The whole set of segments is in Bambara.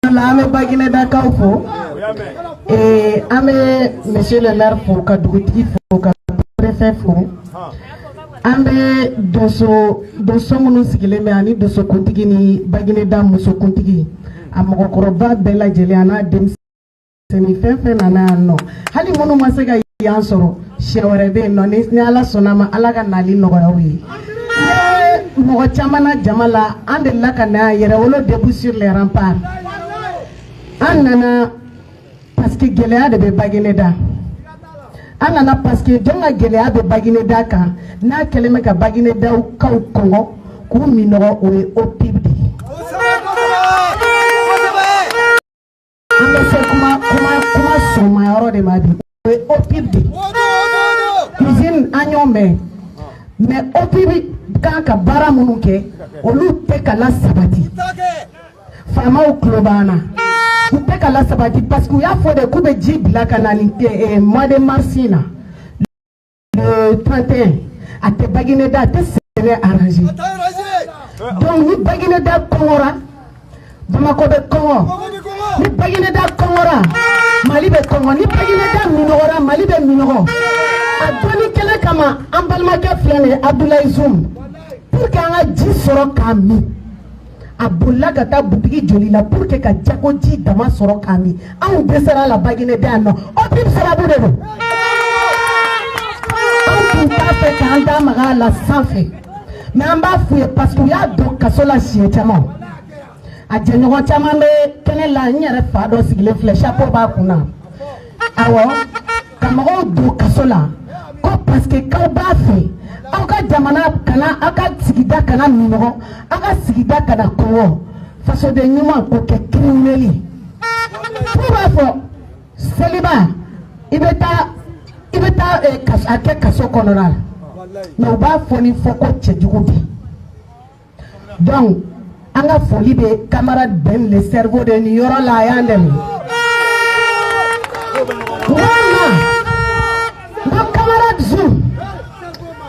ame bagine da kaufo ame monsieur le maire fo ka dugutigi fo ka préfet fo ame doso munu sigile me ani doso kuntigi ni bagine da muso kuntigi amoko koroba bela jeliana dem seni fenfe nana no hali munu masega yansoro shewere be no ni ala sonama ala ka nali no yawi mo chamana jamala ande la kana yere wolo début sur les remparts anana parce que Géléa de Bagineda. Anana parce que Djonga Géléa de Bagineda kan na keleme ka Bagineda ou kau Congo kou minoro ou opibdi. Ame se kuma soma yoro de madi ou opibdi. Usine anyome mais opibdi kan ka bara munuke olu peka la sabati. Fama ou klobana. Vous pouvez la sabati parce qu'il y a faux de coups de jib la canalité et mois de mars le 31 à te baguineda te serré arrangé. Donc ni baguineda Congora, Bamako de Congo, ni baguineda Congora, Mali de Congo, ni baguineda Minora, Mali de Minoro. Adoni kele kama ambalmake flene Abdoulaye Zoum pour qu'on a 10 soro kami. Aboula gata boutique jolila pour que ka jako ji dama soro kami an besara la bagine de anno o pip sera bude do on peut pas faire kanda maga la sanfe mais on va fouiller parce qu'il y a donc kasola sietama a jenyo chama me kenela nyere fa do sigile flèche chapeau ba kuna awo kamaro do kasola ko parce que ka ba fait aka jamana kana aka sigida kana minoro aka sigida kana Congo façon de nyuma ko ke crimineli pour afo celibat ibeta ake kaso konoral mais ba foni foko tchedjugudi donc anga folie de camarade Ben le cerveau de Nioro la yandem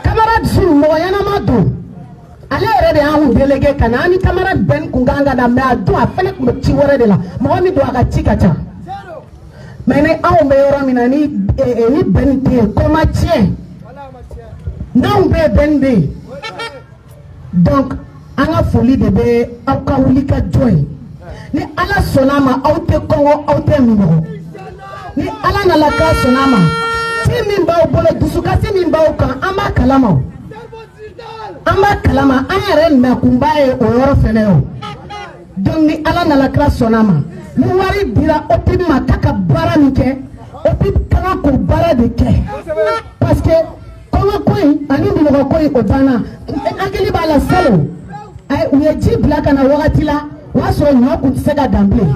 camarade Zoum moyana mado ale rede an délégué kana ni camarade Ben kunganga da me adu afele ko ti wore de la mo mi do aga chikacha mais ne an me yoro mina ni Ben te koma tien non be Ben be donc anga folie de be aka wulika joy ni ala sonama auto Congo auto minoro ni ala na la ka sonama ti mimba obolo dusuka ti mimba okan ama kalama Amba kalama ayere na kumbaye oyoro feneo donc ni ala na la classe sonama ni wari dira opib makaka bara nike opib kana ko bara de ke parce que kono koy ani ndino koy odana akeli bala selo ay uyeji blaka na wakati la waso nyoku tisega damble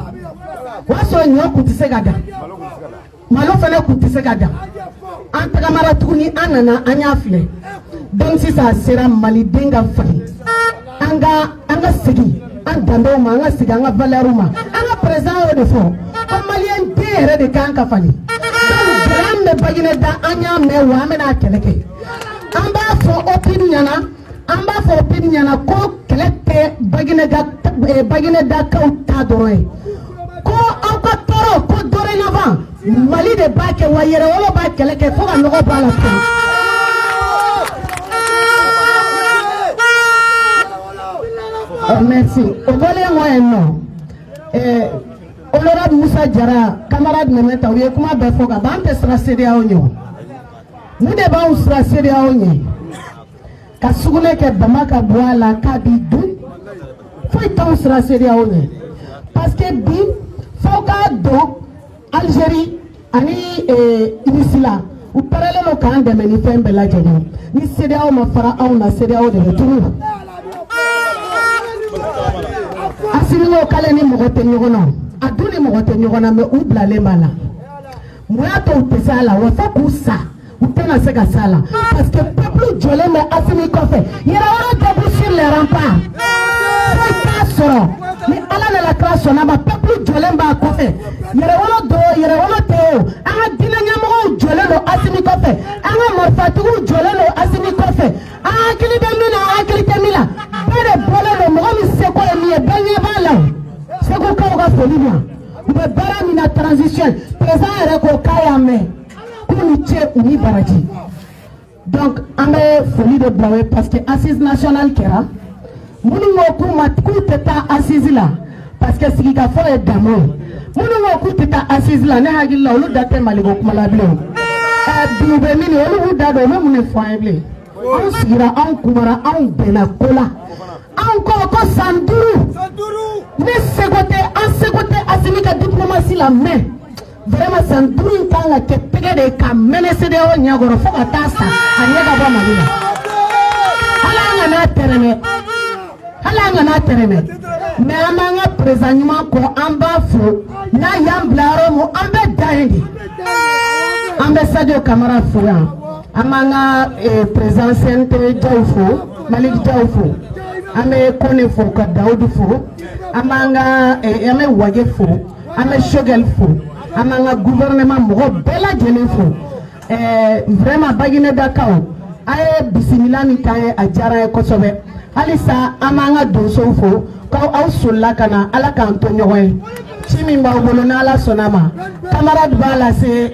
waso nyoku tisega da malo fene ku tisega da anta kamara tukuni anana anyafle donc si ça sera Mali denga fali anga sigi anga ma anga sigi anga valeruma anga présent de fond comme malien terre de kanka fali donc grande bagine da anya me wa me na keleke amba fo opinion ko keleke bagine da kauta doroy ko anga toro ko dore nava Mali de ba ke wa yere wala ba keleke fo ga no ba la merci. Au volet moi non. Honorable Moussa Diara, camarade Memeta, oui, comment ben faut que sera cédé à Onyo. Nous débat on sera cédé à Onyo. Kasugule ke Bamaka bois la kabidou. Faut qu'on sera cédé à Onyo. Parce que bi faut que Algérie ani inisila ou parallèle au camp de Menifem Beladjani. Ni cédé à ma fara on a cédé à de retour. Asilo kale ni mogote nyogono aduni mogote nyogona me ubla le mala mwato utesala wafa kusa utena sega sala parce que peuple jolé me asimi kofe yera ora debout sur les remparts c'est soro ni ala na la classe na ba peuple jolé ba kofe yera ora teo anga dina nyamo jolé lo asimi kofe anga morfatu jolé lo asimi kofe anga kili temila bere bole lo mo mi seko mi e benye bala seko ko foli ma u bɛ baara min na transition président yɛrɛ ko k'a y'a mɛn k'u ni ce u ni baraji donc an bɛ foli de bila o ye parce que assise nationale kɛra minnu ko k'u tɛ taa assise la parce que sigikafɔ ye damo ye minnu ko k'u tɛ taa assise la ne hakili la olu da tɛ Maliko kuma la bilen bi u bɛ min ye olu b'u da dɔn u bɛ mun de fɔ an ye bilen anw sigira anw kumara anw bɛnna ko la anw ko san 5 ne seko tɛ an seko tɛ Asimi ka diplomatie la mais vraiment san 5 in kan ka kɛ tɛgɛ de ka mɛnɛ CEDEAO ɲɛkɔrɔ fo ka taa sa a ɲɛ ka bɔ Mali la hali an kana tɛrɛmɛ mais an b'an ka président ɲuman kɔ an b'a fo n'a y'an bila yɔrɔ min an bɛ da yen de an bɛ Sadio Kamara fo yan an b'an ka président CNT Diaw fo Malik Diaw fo an bɛ Kone fo ka Dawudu fo an b'an bɛ Wage fo an bɛ Shogel fo an b'an ka gouvernement mɔgɔ bɛɛ lajɛlen fo vraiment Baginedakaw a ye bisimila min k'an ye a diyara ye kosɛbɛ halisa an b'an ka donsow fo k'aw solila ka na Ala k'an to ɲɔgɔn ye ci min b'aw bolo ni Ala sɔnna ma camarade b'a lase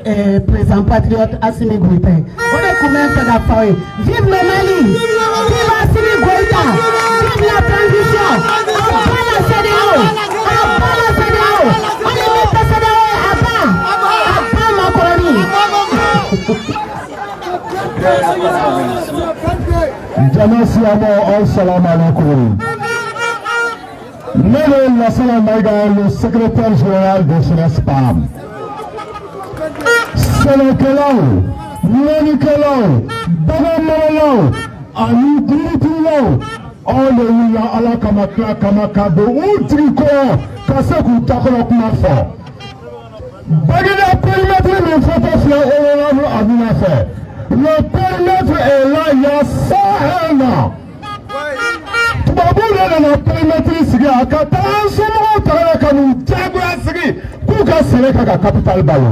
président patriote Assimi Goïta o de tun bɛ fɛ ka fɔ aw ye vive le Mali vive Assimi Goïta vive la transition aw ba la CEDEAO hali min tɛ CEDEAO ye a ba Macroni. Jama siamo, assalamu alaikum. Nele Lassana Maïga, le secrétaire général de SNESPAM. Sénékelao, Nianikelao, Bagamalao, Ani Diritilao, on le willa ala kamakla kamakabo, Utriko, Kaseku Takolo Kumafo. Bagina périmètre, mais faut pas faire au Abina fait. Le périmètre est là, il y a 101 ans. Babu le périmètre sigi a ka taa somɔgɔw tagara ka n'u diyagoya sigi k'u ka sɛnɛ kɛ ka capital balo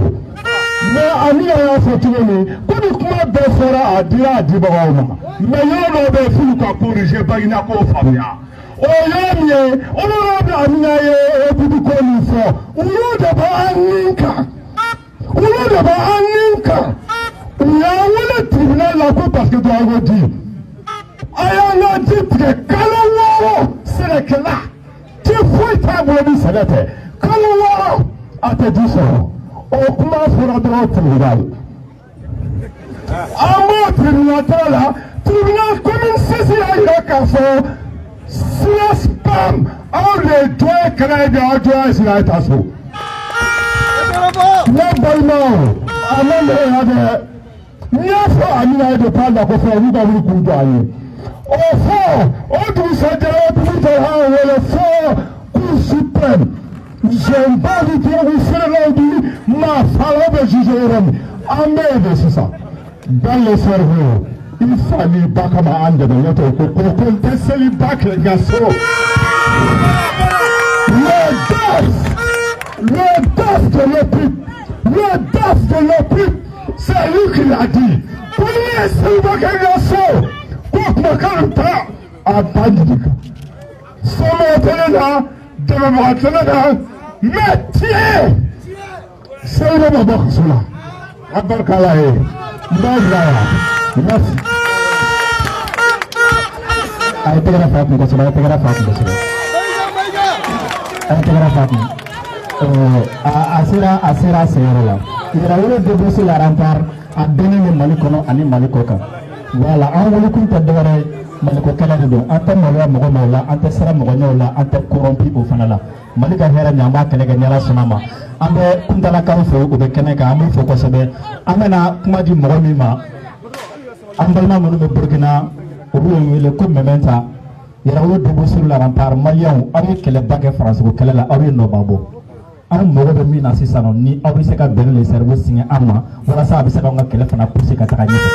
mais Amina y'a fɔ cogo min ko ni kuma bɛɛ fɔra a dira a dibagaw ma mais yɔrɔ dɔw bɛ f'ulu ka corriger Bagina k'o faamuya o yɔrɔ min ye olu yɔrɔ bɛ Amina ye Bibi ko min fɔ olu de b'an nin kan u y'an wele tribunal la ko parce que dɔ an ko di. Ayana dit que Kalawaro Sénékela, tu fouilles ta bonne Sénété. Kalawaro a te dit ça. Au comment fera droit au tribunal. À mon tribunal là, tribunal comme une saisie à Irakafo, SNESPAM, on les doit créer des adjoints sur la tasso. Le Balmao, à mon de Niafo Amina de Panda pour faire une double coup d'année. Au fond, on doit se dire le fort Cour suprême. J'ai pas dit que vous faites l'aujourd'hui, ma femme de juger l'homme. Amen, c'est ça. Dans le cerveau, il fallait pas comme un de notre pour contester les bacs, les garçons. Le DAF de l'OPIP, c'est lui qui l'a dit. Premier, c'est le bac, les garçons. Makaranta a bandika. Somotelena, Dematelena, métier. C'est le moment cela. Abarkalae, Magaya, merci. Aïe, t'es grave, t'es grave, t'es grave, Asira, c'est là. Il a eu de bosser la rempart à donner le Malikono à Malikoka. Voilà, on voulait qu'on te donne Maliko Canada, en tant que Mogomola, en tant que Sarah Mogonola, en tant que corrompu au Fanala. Malika Hera Nyamba, Kanagana Sonama. Ambe Kuntala Kamfo, ou de Kanaka, Amu Fokosabe, Amena, Kumadi Mogomima, Ambalma Mono Burkina, ou le coup Mementa, il y a eu de sur la rempart, Malion, avec le baguette France, ou Kala, Ari no Babo. An mɔgɔ bɛ min na sisan nɔ ni aw bɛ se ka bɛn le service signer an ma walasa a bɛ se k'an ka kɛlɛ fana pousser ka taga ɲɛfɛ.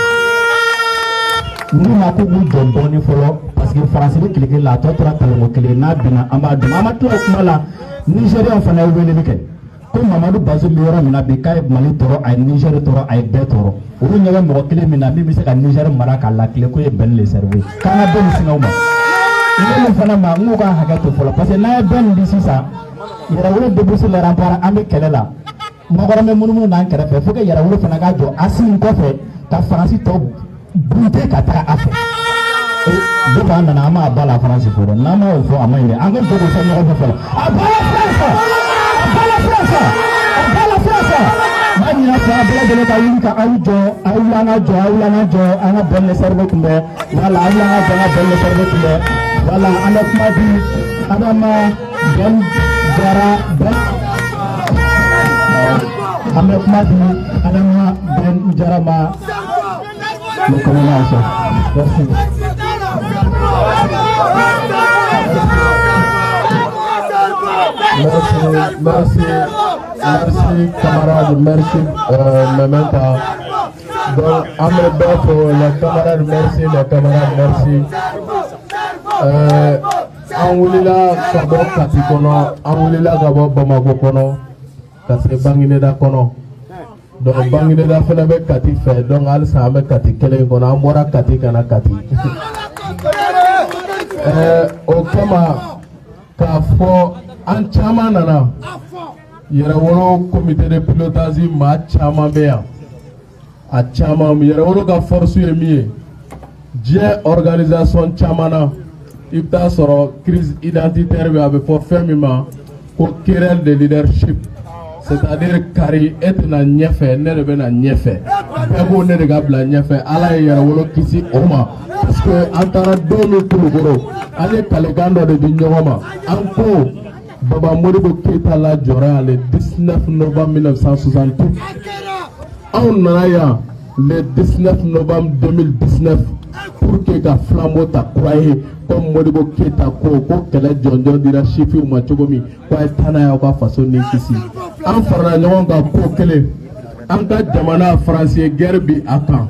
N'u ma ko b'u jɔ dɔɔnin fɔlɔ parce que faransi bɛ tile kelen la a tɔ tora kɛlɛko kelen n'a binna an b'a dɔn an ma tila o kuma la Nigériens fana ye weleli kɛ ko Mamadu Bazoum bɛ yɔrɔ min na bi k'a ye Mali tɔɔrɔ a ye Niger tɔɔrɔ a ye bɛɛ tɔɔrɔ olu ɲɛ bɛ mɔgɔ kelen min na min bɛ se ka Niger mara k'a lakile k'o ye bɛn le service k'an ka bɛn nin singaw ma. Il est le ma n'ouga hagato pour parce que n'a ben d'ici ça. Il a voulu débousser le rempart avec Kelela. Mogorame Mounou n'a qu'à faire. Faut qu'il y a voulu faire un gars assis une coffre. Ta Francis top bouté kata affaire. Et deux ans n'a pas la France pour le nama au fond à moi. En fait, pour le Seigneur de faire. À la France. Manya sabla de la yinka aujo aulana jo ana bonne serve kumbe wala aulana bana bonne serve kumbe wala ana kumadi adama ben jara ben ana kumadi adama ben jara ma le commence merci merci camarades, merci Mementa. Donc, les camarades, merci. Anwulila kabo kati kono, anwulila kabo Bamako kono, kasi bangine da kono. Donc, bangine da fena be kati fe, donc alsa ame kati kele kono, amora kati kana kati. Okama kafo anchama nana. Yerawolo comité de pilotage ma chama beya a chama yerawolo ka force ye miye je organisation chamana ibta soro crise identitaire be avec pour faire mima ko querelle de leadership c'est-à-dire kari etna nyefe ne be na nyefe bego ne de gabla nyefe ala yerawolo kisi oma parce que antara 2000 kulugoro ale kalegando de nyoma anko Baba Modibo Keita la Jora le 19 novembre 1968. On nana le 19 novembre 2019 pour que la flambeau t'a croyé comme Modibo Keita ko kele jonjo dira chifi ou machogomi kwa tana ya kwa façon ici. En farna nyonga ko kele en ka jamana français guerre bi akan.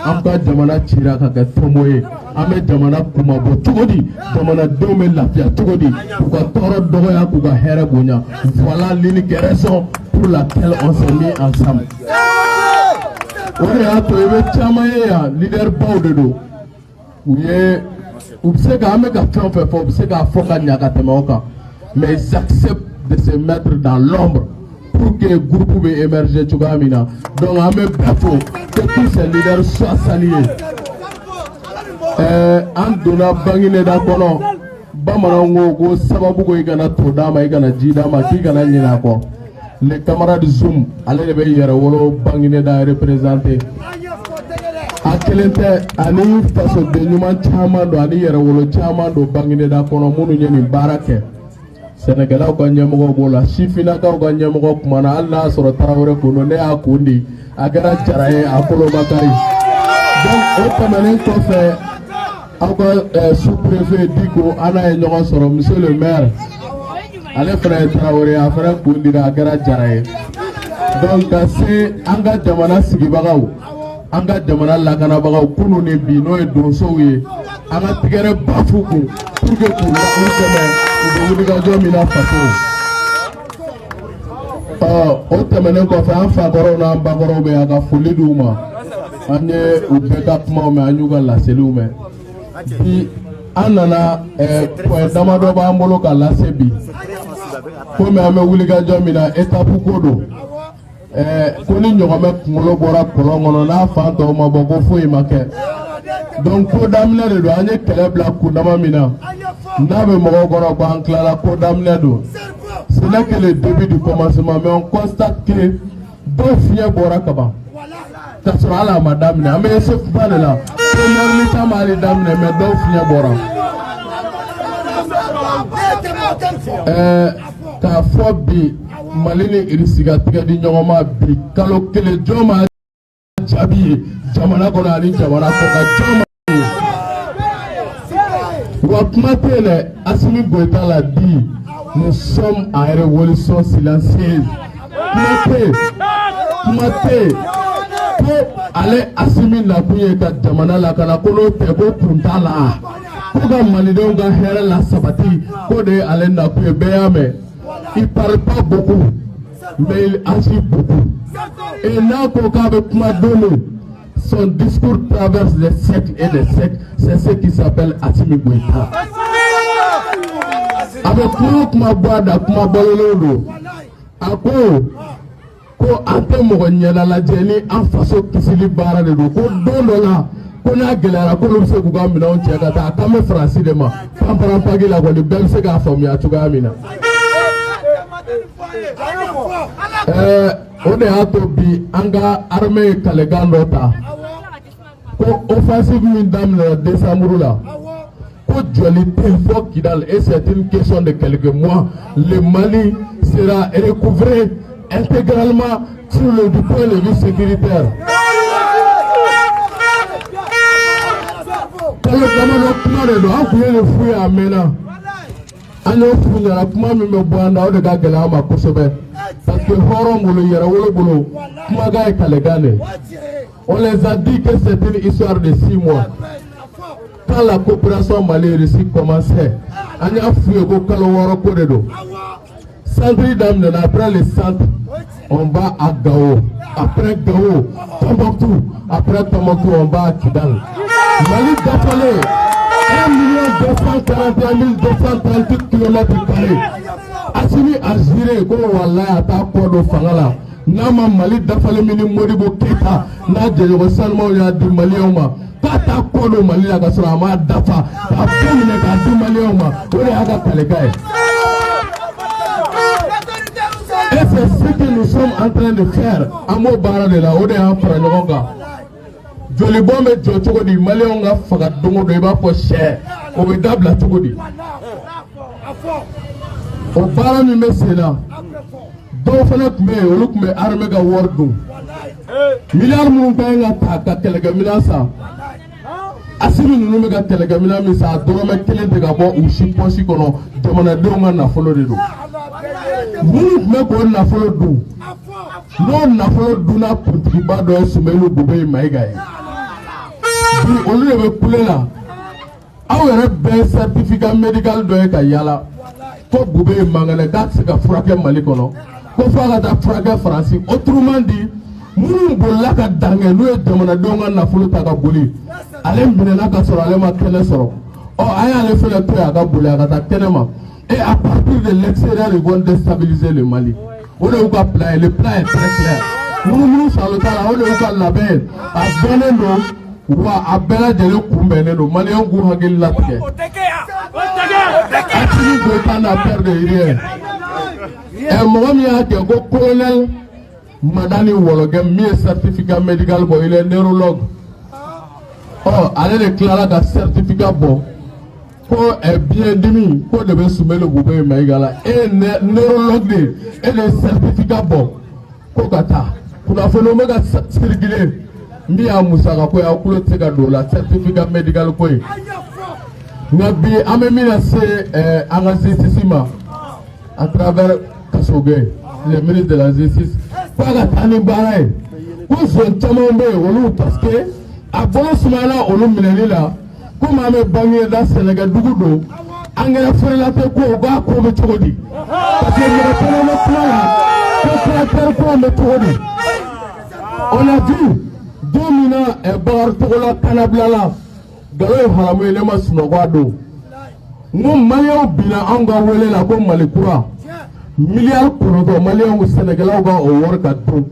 En ka jamana chira ka ke tomoye. Ame jamana kumabo tugodi jamana dome lafia tugodi pour toro doya pour hera bonya voilà l'unique raison pour laquelle on s'est mis ensemble. On a trouvé chamaye leader baudedo ouye ubseka ame ka trompe fo ubseka foka nyaka temoka mais ils acceptent de se mettre dans l'ombre pour que le groupe puisse émerger tugamina donc ame bafo que tous ces leaders soient salués. Andona bangine da kono bamarango go sababu go igana to dama igana jidama kigana nyina ko les camarades Zoom allez be yera wolo bangine da représenter akelente ani faso de nyuma chama do ani yera wolo chama do bangine da kono munu nyeni barake Sénégal ko nyamo go la chifina ka go nyamo ko mana Allah soro tarawre ko no ne akundi agara jaraye akolo bakari donc o kamane ko fait encore sous-préfet Diko ana et Nyorosoro, monsieur le maire. Allez frère Traoré, à frère Koundira, Gara Jaraye. Donc c'est Anga Jamana Sigibagao, Anga Jamana Lakanabagao, Kounou Nebino et Donsoye, Anga Tigere Bafoukou, pour que pour la Ouligajo Mina Fatou. Otemene ko fa fa corona ba korobe aga fulidouma. Anye ubeka kuma me anyuga la selume. Bi anana point damado ba mbolo ka la sebi ko me ame wuliga jomina etapu kodo ko ni nyogome kulo bora kolongono na fa to ma bogo foi make donc ko damne de do anye kelebla ku dama mina ndabe mo goro ko anklara ko damne do ce n'est que le début du commencement mais on constate que deux fiens bora kaba tasura ala madame ne ame se fubale la premier lita mali damne me do finya bora ka fobi malini irisiga tiga di nyoma bi kalo kele joma jabi jamana ko na ni jamana ko ka joma wa kumatele asimi goita la di nous sommes à une révolution silencieuse kumate ale asimi na kuye ka jamana la kana kono te ko kuntala ko ga malidenw ga hɛrɛ la sabati ko de ale na kuye beyame il parle pas beaucoup mais il agit beaucoup et n'a ko ka be kuma dolo son discours traverse les siècles et les siècles c'est ce qui s'appelle Assimi Goïta. avec kuma boada kuma bololo ako ko ante mo nyala la jeni en façon kisili bara de ko dondo la ko na gelara ko lu se ku ga mina on tiaka ta kame français de ma pampara pagi la ko de bel se ga fami a tuga mina o de ato bi anga armée kalegando ta ko offensive min damna décembre là ko joli faut Kidal et c'est une question de quelques mois le Mali sera recouvré intégralement sur le point de vue sécuritaire. Quand le commandant kuma de do an kuye le fuye amena an yo funyara kuma min be bwanda o de ga gela ma kosebe parce que horon bolo yara wolo bolo kuma ga kalegane. On les a dit que c'est une histoire de 6 mois. Quand la coopération Mali-Russie commençait, on a fouillé au Kalawara Koredo. Centre d'Amnen, après le centre, on va à Gao. Après Gao, Tombouctou. Après Tombouctou, on va à Kidal. Mali d'Afalé, 1 241 238 km². Assimi Azire, comme Wallah, à Kodo Fangala. Nama Mali d'Afalé, Mini Moribo Keta, Nadje, Salmo, Yadi Malioma. Kata Kodo Mali, la Gasrama, Dafa, Abdemine, Kadi Malioma, Ore Aga Kalegaï. Et c'est ce que nous sommes en train de faire. Amo bara de la Ode en Franyoga. Joli bombe Jotogodi, Malionga, Fagadongo, de Eba for share. Obedabla Togodi. Au bara mi mesena. Dofanak me, Oluk me Armega Wardu. Milliard Munga Taka Telegamilasa. Asimi Numega Telegamila Misa, Dorome Kele de Gabo, Ushi Posikono, Domana Donga na Florido. Nous ne pouvons pas faire du. Non, na follow do na put bado sumelu bube maiga. Bi olu le kule la. Awere be certificat médical do e ka yala. Ko bube mangale dak se ka frake Mali kono. Ko fa ka frake France. Autrement dit, munu bolla ka dange no e demana donga na follow ta ka boli. Ale mbina ka soro ale ma kele soro. O aya le fele to ya ka boli ka ta kenema. Et à partir de l'extérieur, ils vont déstabiliser le Mali. On est au cas plein, le plan est très clair. Nous sommes le cas, on est au cas de la belle. À Beneno, ou à Bella de l'Okumbeneno, Malion Gouhagil Latke. À Tini Gouetan à perdre rien. Et moi, il y a un colonel, Madani Wologem, mi certificat médical, il est neurologue. Oh, allez déclarer un certificat bon. Ko est bien demi, ko devait soumettre le gouvernement Maïgala et neurologue et les certificats bon. Ko kata, pour la phénomène circuler, mi a Moussaka ko ya kulo tsega do la certificat médical ko. Nabi amemina c'est angazisima à travers Kasoge, le ministre de la justice. Pas la tani barai. Ko son tamombe olu parce que a bon sumana olu minelila. Comme on est banné dans le Sénégal, on a fait la tête pour voir comment tu dis. Parce que on a vu Domina et Bartola Canablala, Galo Haramé, les Masnoguado. Nous, Maliens, Bina, Anga, Wele, la Bombe Malikoura. Milliards pour le Malien au Sénégal, au work at tout.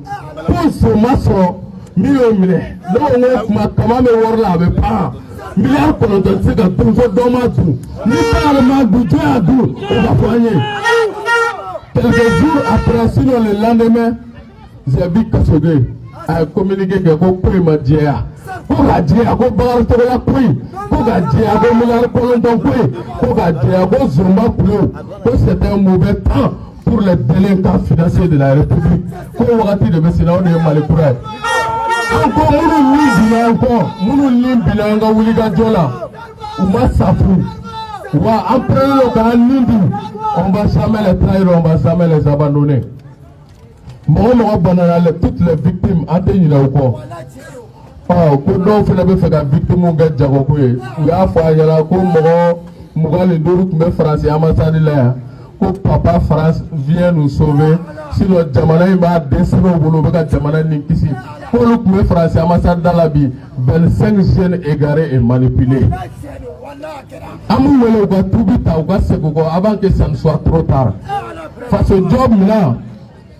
Pour ce maçon, millions, non, comment me voir là avec pas. Milliards pour le Sénégal, pour le dommage. Ni parlement budget à tout, on va poigner. Quelques jours après, sinon le lendemain, Zabi Kassogé a communiqué que vous pouvez me dire. Vous avez dit à vous barrer la pluie. Vous avez dit à vous milliards pour le temps. Vous avez dit à vous zomba pour c'est un mauvais temps pour les délinquants financiers de la République. Vous avez dit de Messina, on est mal pour elle. Encore, nous limbilanga Wuliga Jola. Ou Massafou. Ou après le cas Nindi. On va jamais les trahir, on va jamais les abandonner. Moi, toutes les victimes atteignent là ou quoi. Oh, pour nous, il faut faire la victime ou gagner Jagokoye. Il y a Fayala, comme Mougal et Dourou, mais France et Amassadi là. Que papa France vient nous sauver. Sinon, Jamana il va descendre au boulot, Jamana Ninkisi. Pour nous, mais France et Amassadi dans la vie, 25 jeunes égarés et manipulés. Amu wele uga tubita uga segugo avant que ça ne soit trop tard. Face au job mina,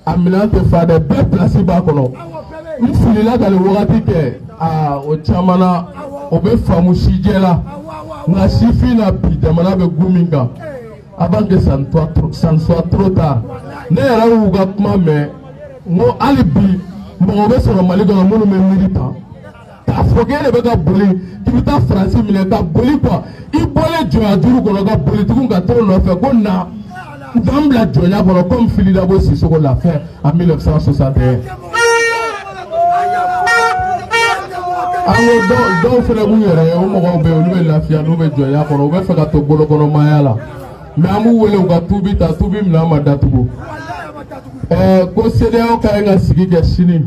amina te fa de belles places bakono. Il faut là dans le wagati ke o chamana obe famu shijela na sifi na pi jamana be guminga avant que ça ne soit trop tard. Ne ra uga kuma me mo alibi mo be so mali go mo me militant. Ta fogere be ga boli kibita France mine ta boli quoi. I bole joya duru go ga boli tu ga to no fe go na Dambla joya go comme Philippe Dabo Sissoko l'a fait en 1961. Ango do fere mu yere o mo go be o be lafia no be joya ko be fe ga to bolo ko no mayala me amu wele ga tubi ta tubi mna ma datugo ko CEDEAO ka nga sigi ke sini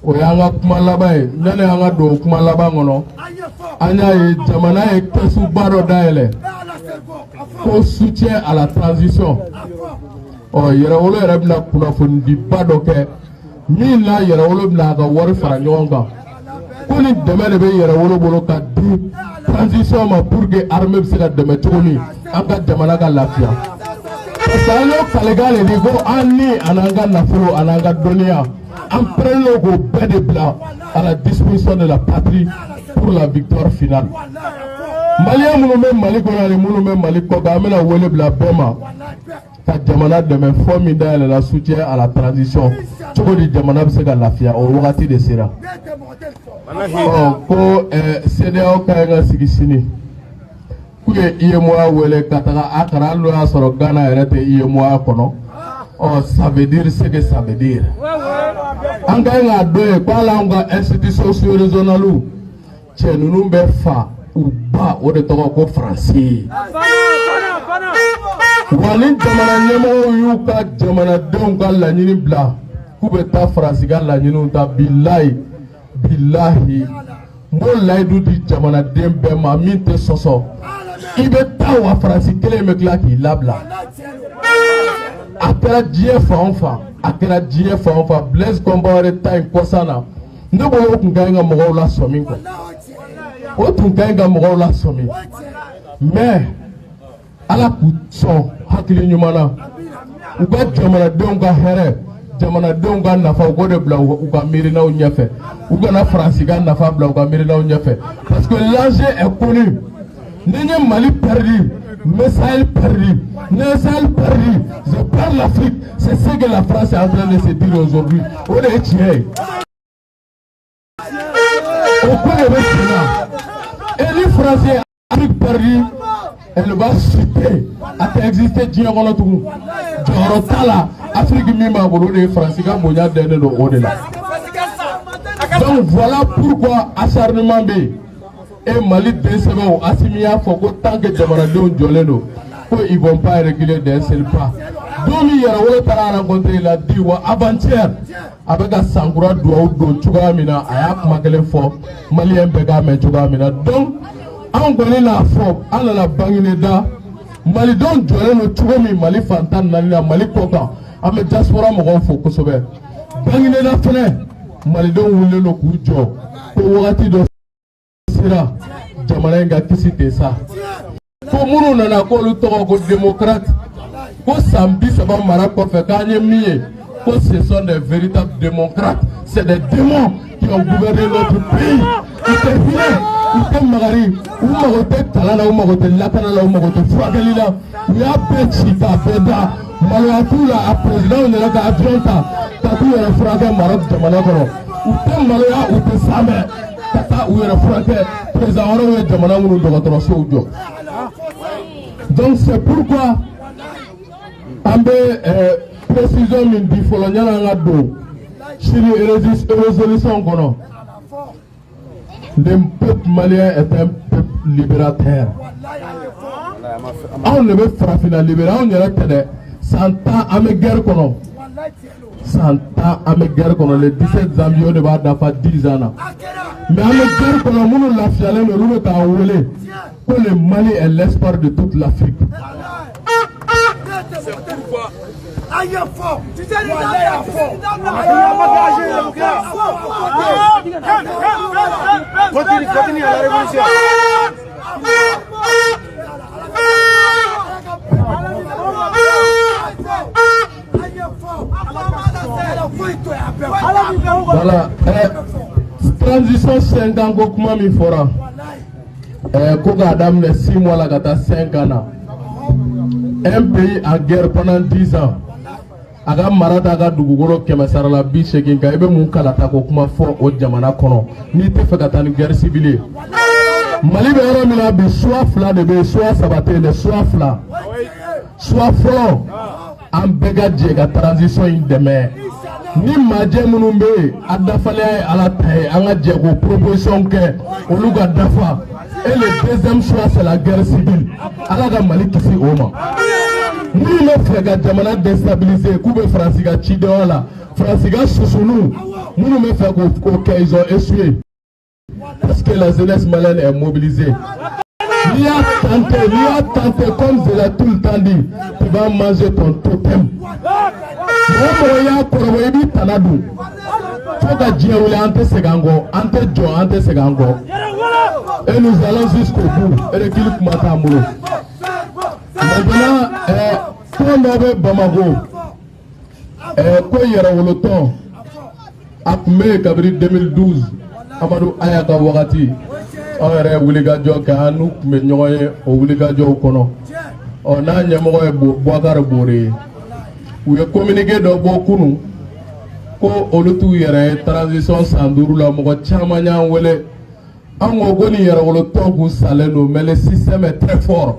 o ya nga kuma labai nane nga do kuma laba ngono anya e jamana e kesu baro daele ko soutien à la transition o yere wolo yere bna kuna fundi bado ke min la yere wolo bna ga wori fara nyonga kuni deme de be yere wolo bolo ka di transition ma pour que armée se ka deme tuni anga jamana ka lafia Salo Kalégale dit go ani ananga nafolo ananga donia en prenant go bede blanc à la disposition de la patrie pour la victoire finale. Malien mounoume malikona le mounoume malikoga amena wele bla bema ta jamana demain formidable la soutien à la transition. Choko di jamana bisega lafia au wakati de sera. Ko CEDEAO kaenga sigisini. Kuye IEMOA wele kataka akara lo ya soro Ghana erete IEMOA kono. Oh, ça veut dire ce que ça veut dire. Anga nga doye kwa la nga institution socio-régionalu. Che nunumbe fa uba ode toko ko français. Wali jamana nyemo yuka jamana donga la nyini bla. Kubeta français ga la nyini unta billahi. Billahi. Mo laidu di jamana dembe ma minte soso. Ibe tawa français kele me klaki labla. Akera diye fa akera diye fa Blaise Compaoré time kosana ndebo yo kunga mo la somi ko o tunga mo la somi mais ala ku so hakili nyumana uga jamana donga here jamana donga nafa go de bla uga mirina o nyefe uga na France ga nafa bla uga mirina o nyefe parce que l'enjeu est connu N'est Mali perdu, Sahel perdu, Sahel perdu. Je parle l'Afrique, c'est ce que la France est en train de se dire aujourd'hui. On est tiens. Au cours de maintenant, et les Français, Afrique perdue, elle va chuter. À exister, Dieu va tout. Dorotala, Afrique mima, les Français, qui ont donné au-delà. Donc voilà pourquoi acharnement B. Et Mali Densebo, Assimia Foko, tant que Jamarado Joleno, ils ne vont pas réguler d'un seul pas. Donc il y a rencontré la Diwa avant-hier avec un Sangoura Douaoudou, Tchougamina, Ayak Makelefo, Malien Begame, Tchougamina. Donc, on connaît la forme, on a la bangineda, Mali Don Joleno, Tchougami, Mali Fantan, Mali Koka, avec Diaspora Moron Foko Sobe. Bangineda Fene, Mali Don Wuleno Koujo, Kouwati do Sira, Jamalenga Kisi ça. Pour nous, on a encore démocrate. Pour Sambi, ça va Marako faire gagner mieux. Ce sont des véritables démocrates. C'est des démons qui ont gouverné notre pays. Ils étaient filés, ils étaient mariés. Ils étaient talana, ils étaient lakana, ils étaient fragalila. Il y a Bechika, Beda, Malouatoula, à président, on est là à Adjonta. Tatou est fragal, Maroc, Jamanakoro. Ou t'es Maloya, ou t'es Samé. Tata, ou est fragal, président, on est Jamanakoro, on est dans Soudjo. Donc c'est pourquoi Ambe précision min di folonyana ngado chiri résolution kono. Le peuple malien est un peuple libérateur. On ne veut frapper la libération, on y a télé 100 ans à mes guerres kono. 100 ans à mes guerres kono le 17 janvier de bas d'afa 10 ans. Mais à mes guerres kono mounou la fiale me loue ta oulé. Que le Mali est l'espoir de toute l'Afrique. C'est pourquoi aïe fort. Tu sais continue à la révolution. Voilà. Transition 5 ans, comment il fera? Koga Adam, 6 mois, là, 5 ans. Un pays en guerre pendant 10 ans. Aga marata aga dugukolo kɛmɛsara la bi seegin kan I bɛ mun kalata ko kuma fɔ o jamana kɔnɔ n'i tɛ fɛ ka taa ni guerre civile ye Mali bɛ yɔrɔ min na bi choix fila de bɛ yen choix saba tɛ yen dɛ choix fila choix fɔlɔ an bɛɛ ka jɛ ka transition in dɛmɛ ni majɛ minnu bɛ yen a dafalen ye Ala ta ye an ka jɛ k'o proposition kɛ olu ka dafa et le deuxième choix c'est la guerre civile Ala ka Mali kisi o ma. Nous ne faisons pas jamana déstabiliser, nous ne faisons pas Chidéo là, France ga Soussounou, nous ne faisons pas qu'ils ont essuyé. Parce que la jeunesse malienne est mobilisée. Ni a tenté comme je l'ai tout le temps dit, tu vas manger ton totem. Moya Koroboyebi Tanadou. Faut que Dieu ou ante segango, ante jo, ante segango. Et nous allons jusqu'au bout. Et le kilik matamulo. Maintenant, quand on avait Bamako, quand il y a eu le temps, après 2012, Amadou Ayaka Wakati, on a Wuliga Joka, nous, mais nous avons Wuliga Jokono. On a Yamore Boakar Bore. We communiqué dans beaucoup, ko olutu yere transition sanduru la mo chamanya wele ango goni yere wolo togu saleno mais le système est très fort.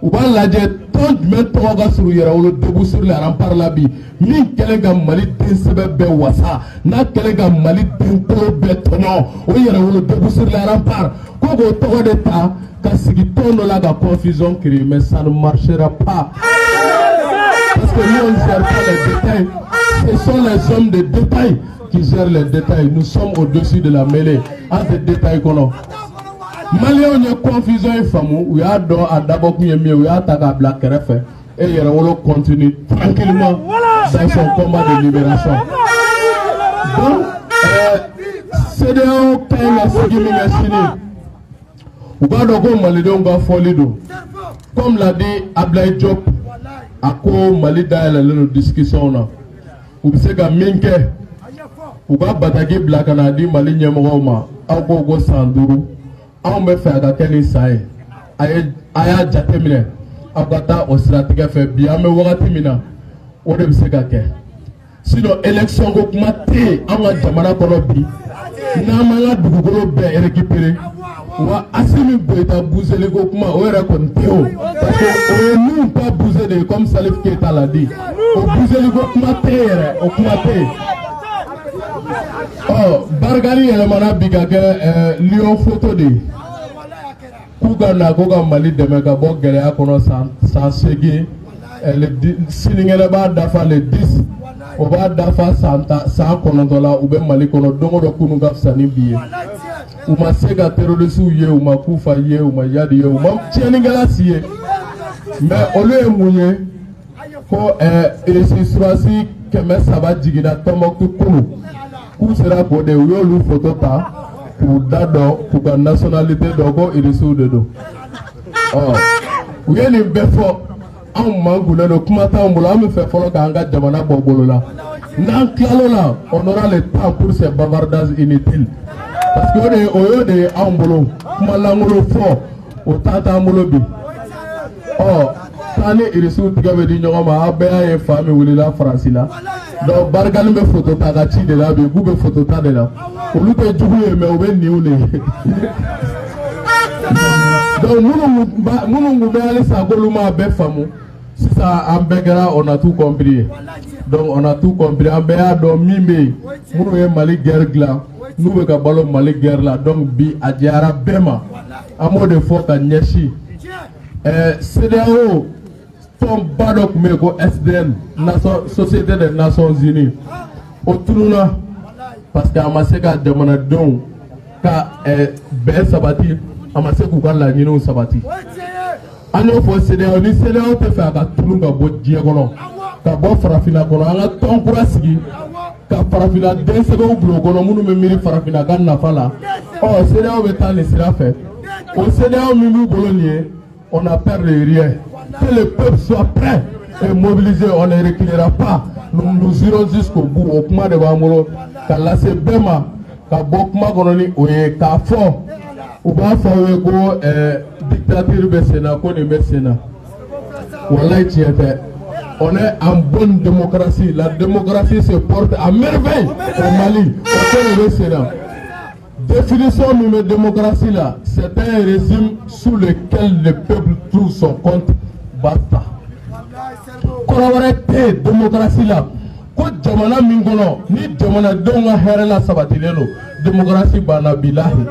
Ou bien la jet tant mais toga sur yere wolo debout sur les remparts la bi min kelega Mali den sebe be wasa na kelega Mali den to betono o yere wolo debout sur les remparts ko go togo de ta ka sigi tono la ga confusion créée mais ça ne marchera pas. Parce que nous on ne gère pas les détails. Ce sont les hommes de détail qui gèrent les détails. Nous sommes au-dessus de la mêlée. À des détails qu'on a. Malien on a confusion et famou. Oui à d'abord qu'on y a mis. Oui à taga black refait. Et il y a continue tranquillement dans son combat de libération. Donc c'est de quand la sécurité est finie. Ou pas donc Malidon va folie d'eau. Comme l'a dit Ablaye Diop. À quoi Mali d'ailleurs la discussion là. Ou bien que minke. Ou pas batailler black Canadi Mali nyamoroma. Ou go sanduru. On me fait à quel saï. Aya jatemine. Abata au stratégie fait bien me wakati mina. Ou de se kake. Sinon élection go maté. Anga jamana kolobi. Namala dugukolo be récupérer. Wa asimi boita bouger les gokuma o era konteo parce que nous pas bouger de comme Salif Keita l'a dit o bouger les gokuma terre o kumate oh bargali ele mana biga ke lion photo de kuga na goga Mali de mega bo gere akono sans segi le siningere ba dafa le 10 o ba dafa santa sa kono dola ube Mali kono dongo do kunu gafsani biye uma sega terroriste ye uma kufa ye uma yadi ye uma tieningala siye mais ole munye ko registrasi keme saba jigida tomoktu kunu ku sera ko de yo lu photo ta pour dado pour la nationalité dogo irisu dedo oh we ni befo an mangule no kuma ta mbulo am fe folo ka anga jamana bobolo la nan klalo la on aura le temps pour ces bavardages inutiles. Parce que on est de ambolo, malangolo fort, au tata molobi. Oh, tani irisu tigabe di nyoma abea ye famille wuli la France là. Donc bargal me photo tagachi de la be gube photo ta de la. Olu te jugu me obe ni ule. Donc munu ngube ale sa goluma be famu. Si ça ambegara on a tout compris. Donc on a tout compris. Ambea do mimbe munu e Mali guerre gla. Nous avons ballon Mali guerre là donc bi adjara bema amo de fort à nyeshi CEDEAO ton badok meko SDN Société des Nations Unies otununa parce que amaseka demana don ka ben sabati amaseku ka la nyino sabati anyo fo CEDEAO ni CEDEAO te fa ka tulunga bo diegono ka bo farafina kono anga ton kurasigi ka farafina den sebe u bulo kono munu me miri farafina ka nafa la oh CEDEAO be taa ni sira fɛ o CEDEAO min b'u bolo nin ye on a perdu rien que le peuple soit prêt est mobilisé, on ne reculera pas. Nous irons jusqu'au bout. Au point de Bamolo, quand c'est Bema, quand Bokma Gononi, quand fort, ou bien Fawego, dictature de Sénat, qu'on est Sénat. Wallahi, on est en bonne démocratie. La démocratie se porte à merveille au Mali, au Sénat. Définition de la démocratie là, c'est un régime sous lequel le peuple trouve son compte basta. Korawara démocratie là, ko jamana mingono ni jamana donga herela sabatilelo démocratie bana bilahi.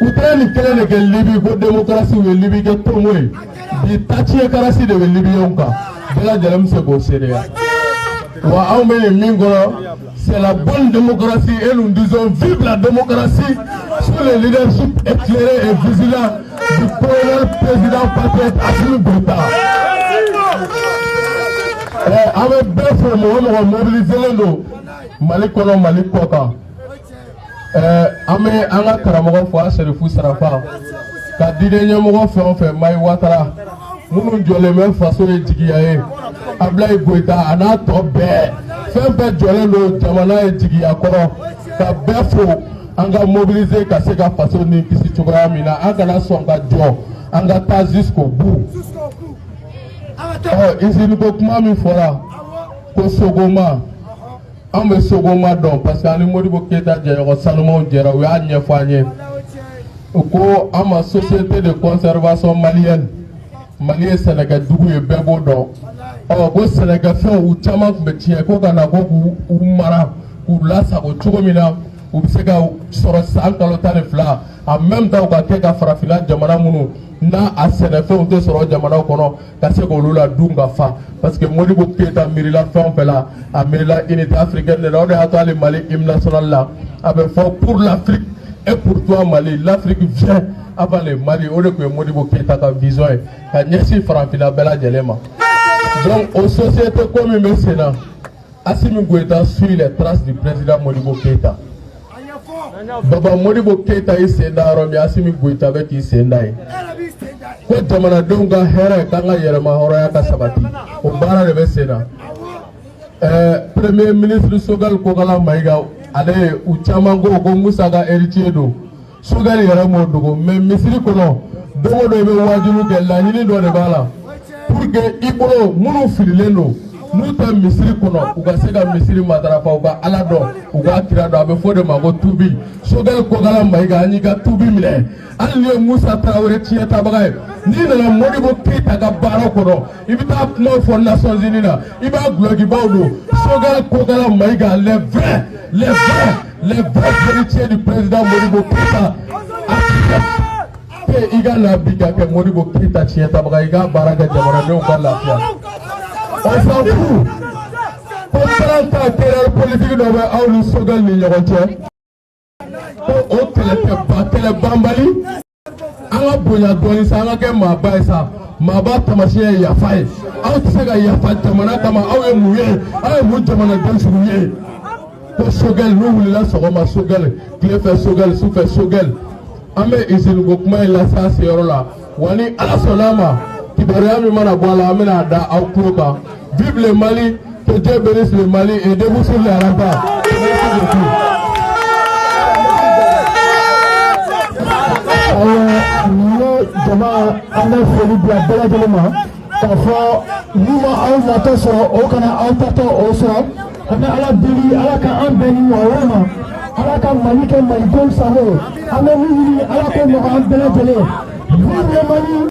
Utreni kelene ke Libye ko démocratie we Libye ke tomwe di tachie karasi de Libye onka bela jalem se ko seria. Wa aumene mingono, c'est la bonne démocratie et nous disons vive la démocratie sous le leadership éclairé et vigilant du premier président patriote Assimi Goïta. Avec deux formes, on va mobiliser les Mali Kono, Mali Koka. Ame anga karamogo fo Serifu Sarafa. Ka didenya mogo fait Mai Ouattara. Munu jole me faso e jigiyaye. Ablaye Goïta ana to be. Fɛn bɛɛ jɔlen don jamana ye jigiya kɔrɔ ka bɛɛ fo an ka mobiliser ka se ka faso ni kisi cogoya min na an kana sɔn ka jɔ an ka taa jusqu'au bout. Usine ko kuma min fɔra ko Sogoma an bɛ Sogoma dɔn parce que an ni Modibo Keyita jɛɲɔgɔn sanumanw jɛra u y'a ɲɛfɔ an ye u ko an ma société de conservation malienne Mali ye sɛnɛkɛdugu ye bɛɛ b'o dɔn. Ko sɛnɛkɛfɛnw u caman tun bɛ tiɲɛ ko ka na ko k'u mara k'u lasago cogo min na u bɛ se ka sɔrɔ san kalo 12 en même temps ka kɛ ka farafinna jamana minnu n'a a sɛnɛfɛnw tɛ sɔrɔ jamana kɔnɔ ka se k'olu la dun ka fa parce que Modibo Keyita miirila fɛn o fɛn la a miirila unité africaine de la o de y'a to hali Mali hymne national la a bɛ fɔ pour l'Afrique et pour toi Mali l'Afrique vient avant le Mali o de tun ye Modibo Keyita ka vision ye ka ɲɛsin farafinna bɛɛ lajɛlen ma. Donc, aux sociétés comme le Sénat, Assimi Goïta suit les traces du président Modibo Keyita. Baba Modibo Keyita est Senda, mais Assimi Goïta avec Senda. Quand Jamana Donga Hera Kanga Yerema Horaya Kasabati, au Bara de Sénat. Premier ministre Sogal Kogala Maïga, allez, ou Chamango, Gomusaga héritier d'eau. Sogal Yeremo Dogo, mais Misri Kono, Dogo de Wajulu, la ligne de Bala. Pour que Ibolo munu fililendo nous ta misiri kono u ka se ka misiri matarafa u ka ala dɔn u ka kira dɔn a bɛ fɔ de ma ko tubi Sogɛli Kogala Maïga an y'i ka tubi minɛ hali ni ye Musa Tarawele tiɲɛ tabaga ye n'i nana Modibo Keyita ka baara kɔnɔ i bɛ taa kuma fɔ Nations Unies na i b'a gulokibaw don Sogɛli Kogala Maïga les vrais héritiers du président Modibo Keyita Iga na biga ke Modibo Keyita tiɲɛ tabaga iga baara kɛ jamanadenw ka lafiya. On s'en fout. Ko 30 ans terreur politique dɔ bɛ aw ni Sogɛli ni ɲɔgɔn cɛ. Ko o kɛlɛ banbali an ka bonya dɔɔni sa an ka kɛ maaba ye sa maaba taamasiyɛn ye yafa ye. Aw tɛ se ka yafa jamana kama aw ye mun ye aw ye mun jamanaden sugu ye. Ko Sogɛli n'u wulila sɔgɔma Sogɛli tile fɛ Sogɛli su fɛ Sogɛli. An bɛ usine ko kuma in lase a seyɔrɔ la wa ni Ala sɔnna a ma kibaruya min mana bɔ a la an bɛna da aw tulo kan. Vive le Mali, que Dieu bénisse le Mali et debout sur les remparts. Jama an bɛ foli bila bɛɛ lajɛlen ma k'a fɔ n'u ma aw natɔ sɔrɔ o kana aw tatɔ o sɔrɔ an bɛ Ala deli Ala ka an bɛn ni mɔgɔ wɛrɛ ma Ala ka Mali kɛ malidenw sago ye an bɛ min ɲini Ala k'o nɔgɔya an bɛɛ lajɛlen. Vive le Mali.